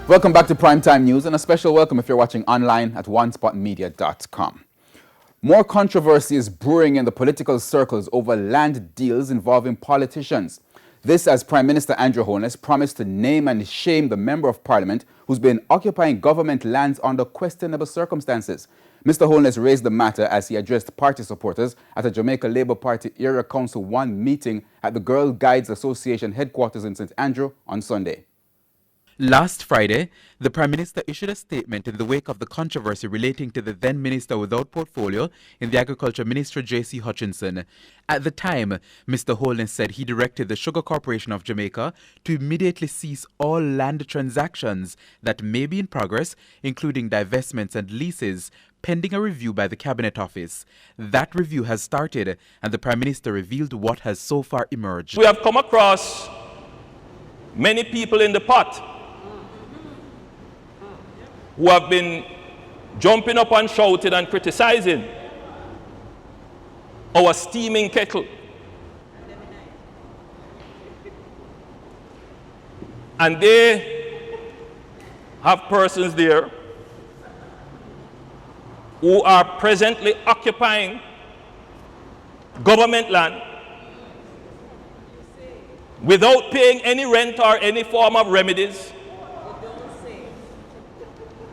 Welcome back to Primetime News, and a special welcome if you're watching online at onespotmedia.com. More controversy is brewing in the political circles over land deals involving politicians. This as Prime Minister Andrew Holness promised to name and shame the Member of Parliament who's been occupying government lands under questionable circumstances. Mr. Holness raised the matter as he addressed party supporters at a Jamaica Labour Party Area Council 1 meeting at the Girl Guides Association headquarters in St. Andrew on Sunday. Last Friday, the Prime Minister issued a statement in the wake of the controversy relating to the then Minister without portfolio in the Agriculture Minister J.C. Hutchinson. At the time, Mr. Holness said he directed the Sugar Corporation of Jamaica to immediately cease all land transactions that may be in progress, including divestments and leases, pending a review by the Cabinet Office. That review has started, and the Prime Minister revealed what has so far emerged. We have come across many people in the pot who have been jumping up and shouting and criticizing our steaming kettle. And they have persons there who are presently occupying government land without paying any rent or any form of remedies,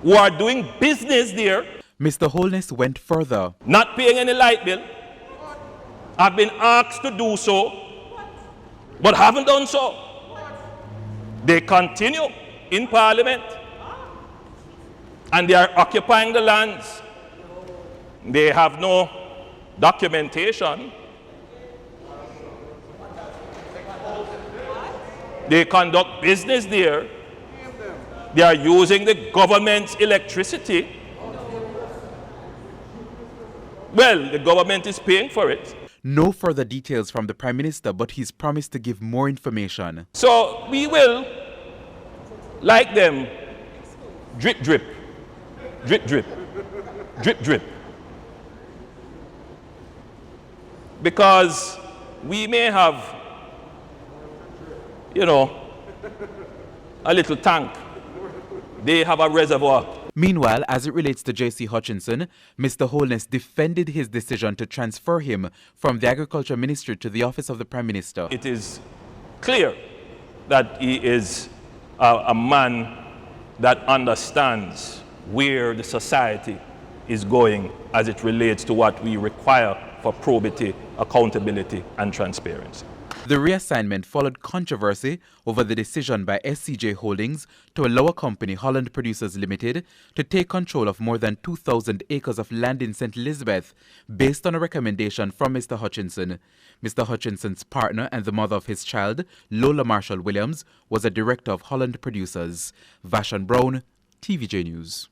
who are doing business there. Mr. Holness went further. Not paying any light bill. Have been asked to do so, but haven't done so. They continue in Parliament, and they are occupying the lands. They have no documentation. They conduct business there. They are using the government's electricity. Well, the government is paying for it. No further details from the Prime Minister, but he's promised to give more information. So we will, like them, drip, drip, drip, drip, drip, drip. Because we may have, a little tank. They have a reservoir. Meanwhile, as it relates to J.C. Hutchinson, Mr. Holness defended his decision to transfer him from the Agriculture Ministry to the Office of the Prime Minister. It is clear that he is a man that understands where the society is going as it relates to what we require for probity, accountability, and transparency. The reassignment followed controversy over the decision by SCJ Holdings to allow a company, Holland Producers Limited, to take control of more than 2,000 acres of land in St. Elizabeth, based on a recommendation from Mr. Hutchinson. Mr. Hutchinson's partner and the mother of his child, Lola Marshall Williams, was a director of Holland Producers. Vashon Brown, TVJ News.